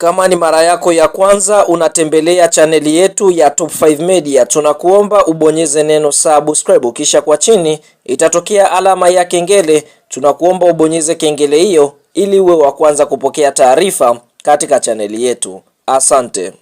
Kama ni mara yako ya kwanza unatembelea chaneli yetu ya Top 5 Media, tunakuomba ubonyeze neno subscribe, kisha kwa chini itatokea alama ya kengele. Tunakuomba ubonyeze kengele hiyo ili uwe wa kwanza kupokea taarifa katika chaneli yetu. Asante.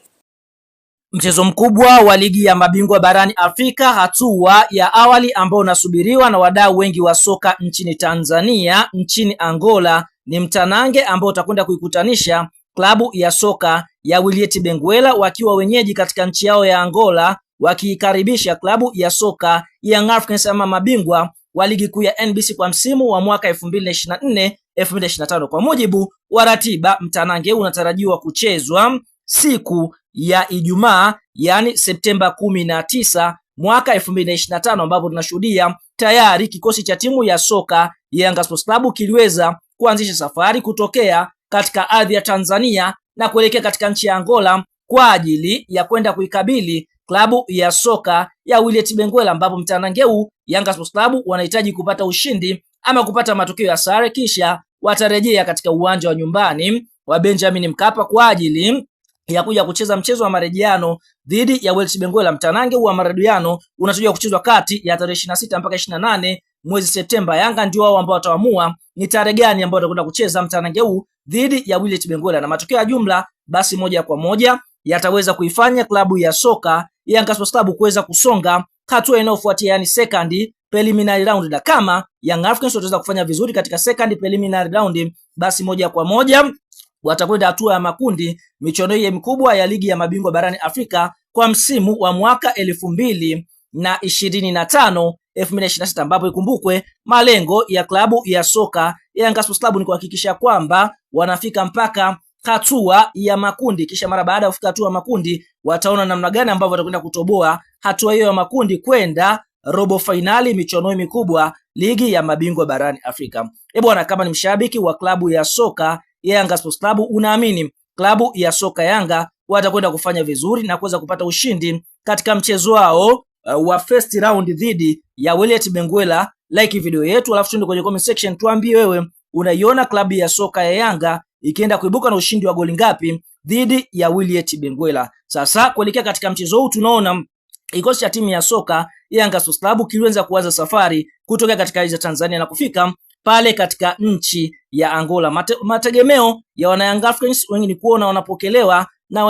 Mchezo mkubwa wa ligi ya mabingwa barani Afrika, hatua ya awali ambao unasubiriwa na wadau wengi wa soka nchini Tanzania, nchini Angola, ni mtanange ambao utakwenda kuikutanisha klabu ya soka ya Wiliete Benguela wakiwa wenyeji katika nchi yao ya Angola, wakikaribisha klabu ya soka Young Africans ama mabingwa wa ligi kuu ya NBC kwa msimu wa mwaka 2024-2025. Kwa mujibu wa ratiba, mtanange unatarajiwa kuchezwa siku ya Ijumaa, yani Septemba 19 mwaka 2025, ambapo tunashuhudia tayari kikosi cha timu ya soka Yanga Sports Club kiliweza kuanzisha safari kutokea katika ardhi ya Tanzania na kuelekea katika nchi ya Angola kwa ajili ya kwenda kuikabili klabu ya soka ya Wiliete Benguela, ambapo mtanange huu Yanga Sports Club wanahitaji kupata ushindi ama kupata matokeo ya sare, kisha watarejea katika uwanja wa nyumbani wa Benjamin Mkapa kwa ajili ya kuja kucheza mchezo wa marejeano dhidi ya Wiliete Benguela. Mtanange wa marejeano unatarajiwa kuchezwa kati ya tarehe 26 mpaka 28 mwezi Septemba. Yanga ndio wao ambao wataamua ni tarehe gani ambao watakwenda kucheza mtanange huu dhidi ya Wiliete Benguela, na matokeo ya jumla basi moja kwa moja yataweza kuifanya klabu ya soka Yanga Sports Club kuweza kusonga hatua inayofuatia, yani second preliminary round, na kama Young Africans wataweza kufanya vizuri katika second preliminary round, basi moja kwa moja watakwenda hatua ya makundi michuano hii mikubwa ya ligi ya mabingwa barani Afrika kwa msimu wa mwaka 2025-2026, ambapo ikumbukwe malengo ya klabu ya soka Yanga Sports Club ni kuhakikisha kwamba wanafika mpaka hatua ya makundi, kisha mara baada ya kufika hatua ya makundi wataona namna gani ambavyo watakwenda kutoboa hatua hiyo ya makundi kwenda robo finali michuano mikubwa ligi ya mabingwa barani Afrika. Bwana, kama ni mshabiki wa klabu ya soka Yanga Sports Club, unaamini klabu ya soka Yanga watakwenda kufanya vizuri na kuweza kupata ushindi katika mchezo wao wa first round dhidi ya Wiliete Benguela? Like video yetu, alafu tuende kwenye comment section tuambie wewe unaiona klabu ya soka ya Yanga ikienda kuibuka na ushindi wa goli ngapi dhidi ya Wiliete Benguela. Sasa kuelekea katika mchezo huu, tunaona kikosi cha timu ya soka Yanga Sports Club kilianza kuanza safari kutoka katika nchi ya Tanzania na kufika pale katika nchi ya Angola. Mategemeo ya wana Young Africans wengi ni kuona wanapokelewa na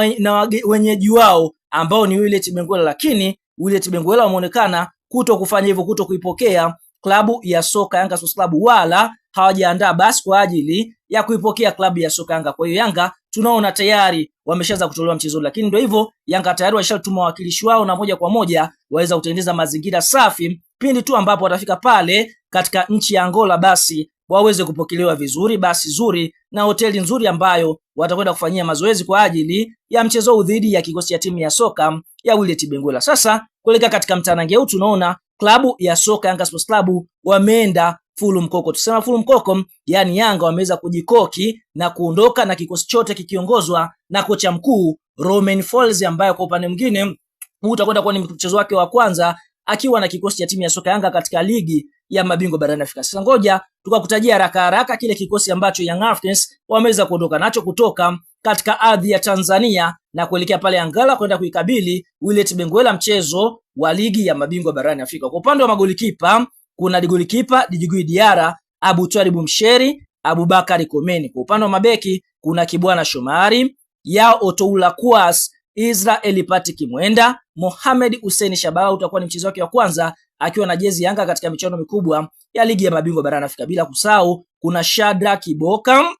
wenyeji wao ambao ni Wiliete Benguela, lakini Wiliete Benguela wameonekana kuto kufanya hivyo, kuto kuipokea klabu ya soka Yanga Sports Club, wala hawajaandaa basi kwa ajili ya kuipokea klabu ya soka Yanga. Kwa hiyo Yanga tunaona tayari wameshaanza kutolewa mchezo, lakini ndio hivyo, Yanga tayari washatuma wawakilishi wao na moja kwa moja waweza kutengeneza mazingira safi pindi tu ambapo watafika pale katika nchi ya Angola, basi waweze kupokelewa vizuri, basi zuri na hoteli nzuri ambayo watakwenda kufanyia mazoezi kwa ajili ya mchezo dhidi ya kikosi cha timu ya soka ya Wiliete Benguela. Sasa kuelekea katika mtanange huu, tunaona klabu ya soka Yanga Sports Club wameenda full mkoko. Tusema full mkoko, yani Yanga wameweza kujikoki na kuondoka na kikosi chote kikiongozwa na kocha mkuu Romain Folz, ambaye kwa upande mwingine huu utakwenda kuwa ni mchezo wake wa kwanza akiwa na kikosi cha timu ya soka Yanga katika ligi ya mabingwa barani Afrika. Sasa ngoja tukakutajia haraka kile kikosi ambacho Young Africans wameweza kuondoka nacho kutoka katika ardhi ya Tanzania na kuelekea pale Angola kwenda kuikabili Wiliete Benguela, mchezo wa ligi ya mabingwa barani Afrika. Kwa upande wa magolikipa, kuna golikipa Djigui Diarra, Abu Twalib Msheri, Abubakar Komeni. Kwa upande wa mabeki kuna Kibwana Shomari, Yao Otoula Kwas, Israel Patrick Mwenda, Mohamed Hussein Shabala. Utakuwa ni mchezo wake wa kwanza akiwa na jezi Yanga katika michuano mikubwa ya ligi ya mabingwa barani Afrika. Bila kusahau kuna Shadra Kiboka,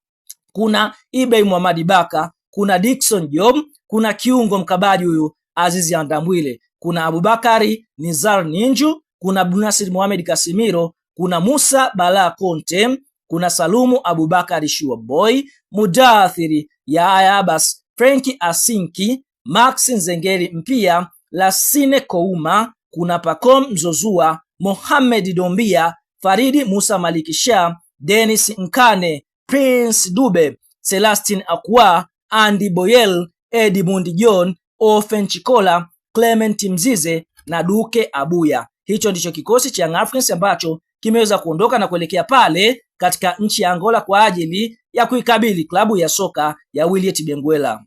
kuna Ibey Muhammad Baka, kuna Dickson Job, kuna kiungo mkabaji huyu Azizi Andambwile, kuna Abubakari Nizar Ninju, kuna Abdunasir Mohamed Kasimiro, kuna Musa Bala Conte, kuna Salumu Abubakari Shuaboy, Mudathiri Yahya Abbas, Frenki Asinki, Max Nzengeri Mpia, Lasine Kouma, kuna Pacom Mzozua, Mohamed Dombia, Faridi Musa Malikisha, Dennis Nkane, Prince Dube, Celestin Akwa, Andy Boyel, Edmund John, Ofen Chikola, Clement Mzize na Duke Abuya. Hicho ndicho kikosi cha Young Africans ambacho kimeweza kuondoka na kuelekea pale katika nchi ya Angola kwa ajili ya kuikabili klabu ya soka ya Wiliete Benguela.